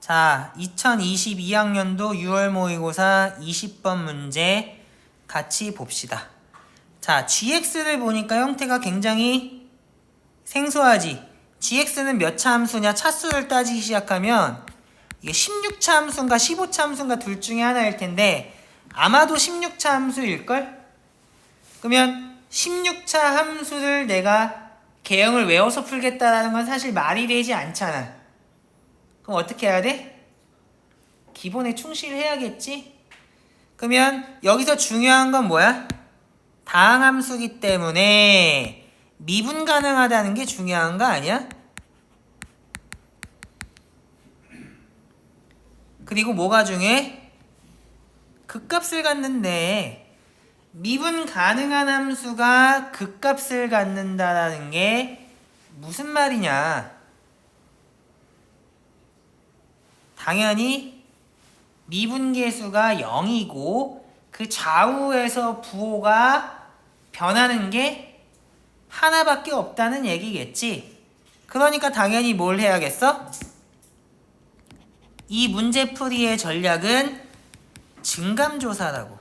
자, 2022학년도 6월 모의고사 20번 문제 같이 봅시다. 자, gx를 보니까 형태가 굉장히 생소하지. gx는 몇 차 함수냐? 차수를 따지기 시작하면 이게 16차 함수인가 15차 함수인가 둘 중에 하나일 텐데 아마도 16차 함수일걸? 그러면 16차 함수를 내가 개형을 외워서 풀겠다라는 건 사실 말이 되지 않잖아. 그럼 어떻게 해야 돼? 기본에 충실해야겠지? 그러면 여기서 중요한 건 뭐야? 다항함수기 때문에 미분 가능하다는 게 중요한 거 아니야? 그리고 뭐가 중요해? 극값을 갖는데 미분 가능한 함수가 극값을 갖는다라는 게 무슨 말이냐? 당연히 미분계수가 0이고 그 좌우에서 부호가 변하는 게 하나밖에 없다는 얘기겠지. 그러니까 당연히 뭘 해야겠어? 이 문제풀이의 전략은 증감조사라고.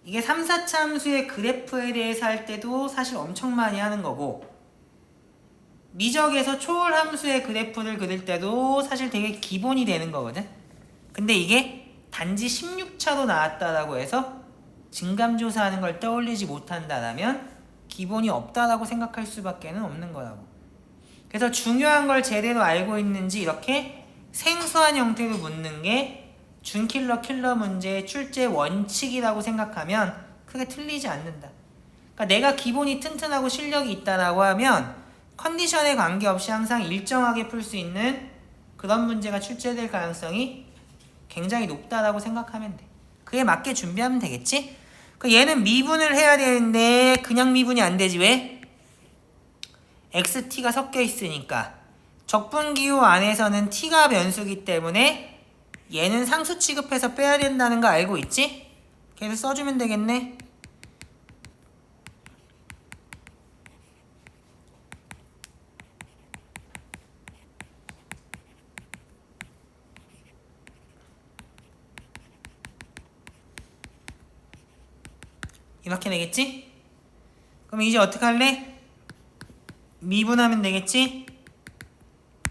이게 3, 4차 함수의 그래프에 대해서 할 때도 사실 엄청 많이 하는 거고 미적에서 초월함수의 그래프를 그릴 때도 사실 되게 기본이 되는 거거든. 근데 이게 단지 16차로 나왔다라고 해서 증감조사하는 걸 떠올리지 못한다라면 기본이 없다라고 생각할 수밖에 없는 거라고. 그래서 중요한 걸 제대로 알고 있는지 이렇게 생소한 형태로 묻는 게 준킬러 킬러 문제의 출제 원칙이라고 생각하면 크게 틀리지 않는다. 그러니까 내가 기본이 튼튼하고 실력이 있다라고 하면 컨디션에 관계없이 항상 일정하게 풀 수 있는 그런 문제가 출제될 가능성이 굉장히 높다라고 생각하면 돼. 그에 맞게 준비하면 되겠지? 얘는 미분을 해야 되는데 그냥 미분이 안 되지. 왜? xt가 섞여 있으니까. 적분기호 안에서는 t가 변수기 때문에 얘는 상수 취급해서 빼야 된다는 거 알고 있지? 그래서 써주면 되겠네. 이렇게 되겠지? 그럼 이제 어떻게 할래? 미분하면 되겠지?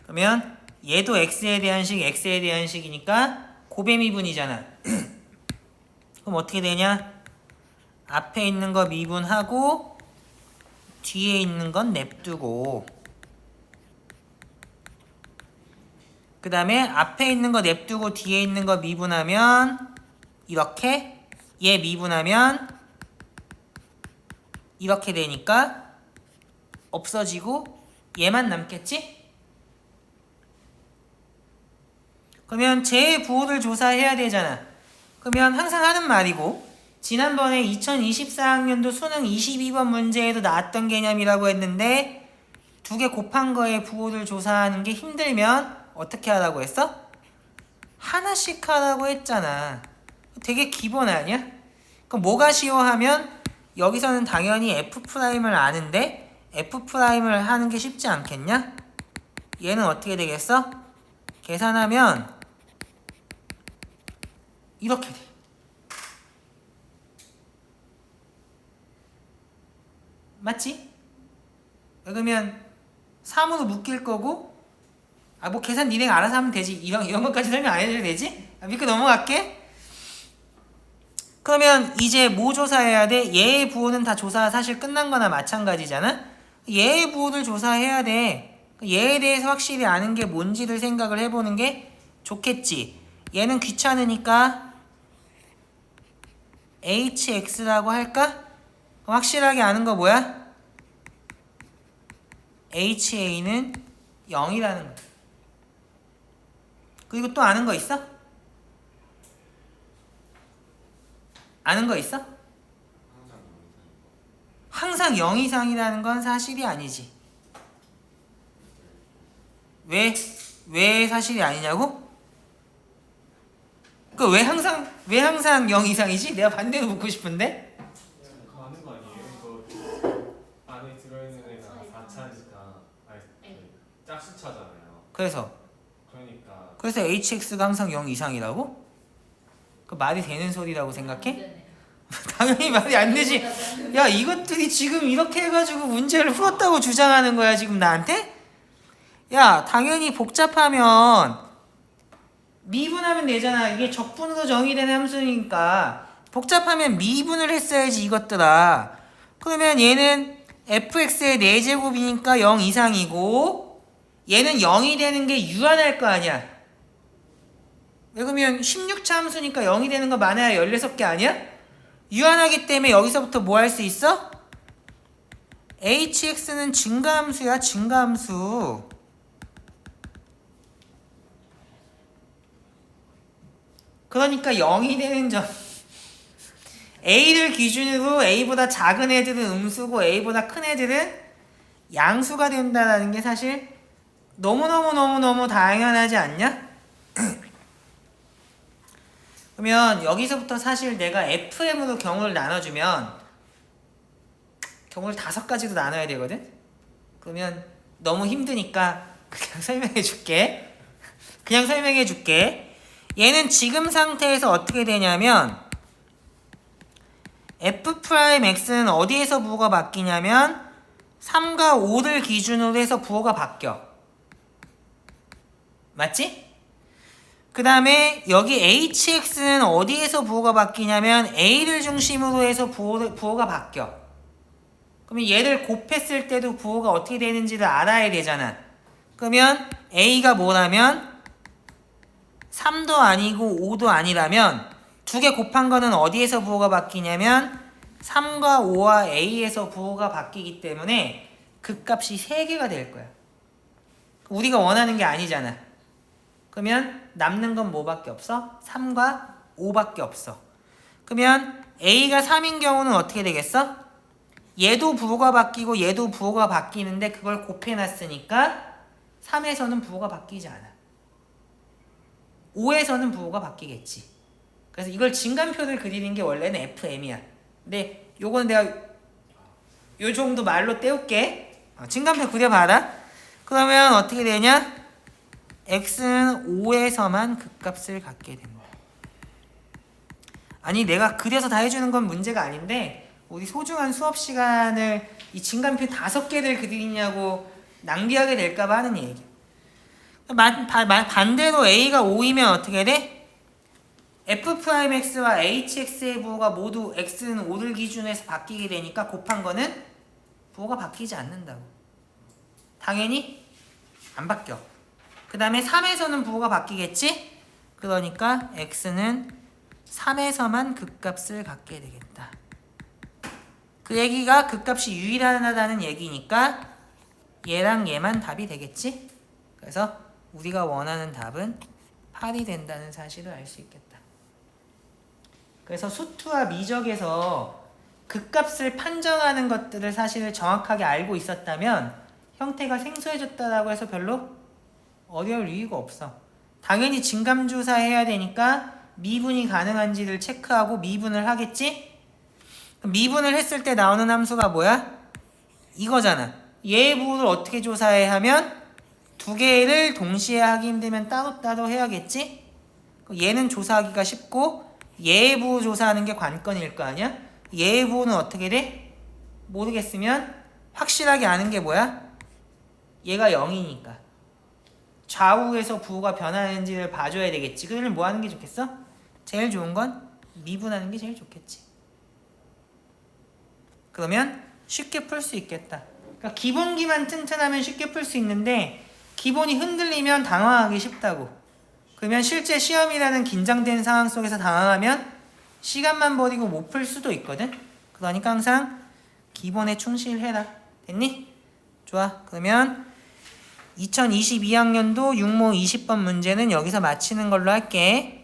그러면 얘도 x에 대한 식, x에 대한 식이니까 고배 미분이잖아. 그럼 어떻게 되냐? 앞에 있는 거 미분하고 뒤에 있는 건 냅두고 그 다음에 앞에 있는 거 냅두고 뒤에 있는 거 미분하면 이렇게 얘 미분하면 이렇게 되니까 없어지고 얘만 남겠지? 그러면 제 부호를 조사해야 되잖아. 그러면 항상 하는 말이고 지난번에 2024학년도 수능 22번 문제에도 나왔던 개념이라고 했는데 두 개 곱한 거에 부호를 조사하는 게 힘들면 어떻게 하라고 했어? 하나씩 하라고 했잖아. 되게 기본 아니야? 그럼 뭐가 쉬워 하면 여기서는 당연히 F'을 아는데 F'을 하는 게 쉽지 않겠냐? 얘는 어떻게 되겠어? 계산하면 이렇게 돼. 맞지? 그러면 3으로 묶일 거고 뭐 계산 니네가 알아서 하면 되지. 이런 것까지 설명 안 해줘도 되지? 믿고 넘어갈게. 그러면 이제 뭐 조사해야 돼? 얘의 부호는 다 조사 사실 끝난 거나 마찬가지잖아? 얘의 부호를 조사해야 돼. 얘에 대해서 확실히 아는 게 뭔지를 생각을 해보는 게 좋겠지. 얘는 귀찮으니까 hx라고 할까? 확실하게 아는 거 뭐야? ha는 0이라는 거. 그리고 또 아는 거 있어? 아는 거 있어? 항상 0 이상이라는 건 사실이 아니지. 왜 사실이 아니냐고? 왜 항상 0 이상이지? 내가 반대로 묻고 싶은데? 아는 거 아니에요? 이거 안에 들어있는 애가 4차니까 짝수차잖아요. 그래서 hx가 항상 0 이상이라고? 그 말이 되는 소리라고 생각해? 당연히 말이 안 되지. 야, 이것들이 지금 이렇게 해가지고 문제를 풀었다고 주장하는 거야 지금 나한테? 야, 당연히 복잡하면 미분하면 되잖아. 이게 적분으로 정의되는 함수니까 복잡하면 미분을 했어야지 이것들아. 그러면 얘는 fx의 4제곱이니까 0 이상이고 얘는 0이 되는 게 유한할 거 아니야. 왜 그러면 16차 함수니까 0이 되는 거 많아야 16개 아니야? 유한하기 때문에 여기서부터 뭐 할 수 있어? hx는 증가함수야, 증가함수. 그러니까 0이 되는 점 A를 기준으로 A보다 작은 애들은 음수고 A보다 큰 애들은 양수가 된다는 게 사실 너무너무 당연하지 않냐? 그러면 여기서부터 사실 내가 FM으로 경우를 나눠주면 경우를 5가지로 나눠야 되거든? 그러면 너무 힘드니까 그냥 설명해 줄게. 얘는 지금 상태에서 어떻게 되냐면 F'X는 어디에서 부호가 바뀌냐면 3과 5를 기준으로 해서 부호가 바뀌어. 맞지? 그 다음에 여기 HX는 어디에서 부호가 바뀌냐면 A를 중심으로 해서 부호가 바뀌어. 그러면 얘를 곱했을 때도 부호가 어떻게 되는지를 알아야 되잖아. 그러면 A가 뭐라면 3도 아니고 5도 아니라면 두 개 곱한 거는 어디에서 부호가 바뀌냐면 3과 5와 A에서 부호가 바뀌기 때문에 극값이 3개가 될 거야. 우리가 원하는 게 아니잖아. 그러면 남는 건 뭐밖에 없어? 3과 5밖에 없어. 그러면 A가 3인 경우는 어떻게 되겠어? 얘도 부호가 바뀌고 얘도 부호가 바뀌는데 그걸 곱해놨으니까 3에서는 부호가 바뀌지 않아. 5에서는 부호가 바뀌겠지. 그래서 이걸 진간표를 그리는 게 원래는 FM이야. 근데 요거는 내가 요 정도 말로 때울게. 진간표 그려봐라. 그러면 어떻게 되냐? x는 5에서만 극값을 갖게 된다. 아니 내가 그려서 다 해주는 건 문제가 아닌데 우리 소중한 수업 시간을 이 진간표 5개를 그리냐고 낭비하게 될까봐 하는 얘기야. 반대로 a가 5이면 어떻게 돼? f'x와 hx의 부호가 모두 x는 5를 기준으로 해서 바뀌게 되니까 곱한 거는 부호가 바뀌지 않는다고. 당연히 안 바뀌어. 그 다음에 3에서는 부호가 바뀌겠지? 그러니까 x는 3에서만 극값을 갖게 되겠다. 그 얘기가 극값이 유일하다는 얘기니까 얘랑 얘만 답이 되겠지? 그래서 우리가 원하는 답은 8이 된다는 사실을 알 수 있겠다. 그래서 수투와 미적에서 극값을 판정하는 것들을 사실 정확하게 알고 있었다면 형태가 생소해졌다라고 해서 별로 어려울 이유가 없어. 당연히 증감조사 해야 되니까 미분이 가능한지를 체크하고 미분을 하겠지? 미분을 했을 때 나오는 함수가 뭐야? 이거잖아. 얘의 부호를 어떻게 조사해 하면 두 개를 동시에 하기 힘들면 따로따로 해야겠지? 얘는 조사하기가 쉽고 얘의 부호 조사하는 게 관건일 거 아니야? 얘의 부호는 어떻게 돼? 모르겠으면 확실하게 아는 게 뭐야? 얘가 0이니까 좌우에서 부호가 변하는지를 봐줘야 되겠지. 그러면 뭐 하는 게 좋겠어? 제일 좋은 건 미분하는 게 제일 좋겠지. 그러면 쉽게 풀 수 있겠다. 그러니까 기본기만 튼튼하면 쉽게 풀 수 있는데 기본이 흔들리면 당황하기 쉽다고. 그러면 실제 시험이라는 긴장된 상황 속에서 당황하면 시간만 버리고 못 풀 수도 있거든. 그러니까 항상 기본에 충실해라. 됐니? 좋아. 그러면 2022학년도 6모 20번 문제는 여기서 마치는 걸로 할게.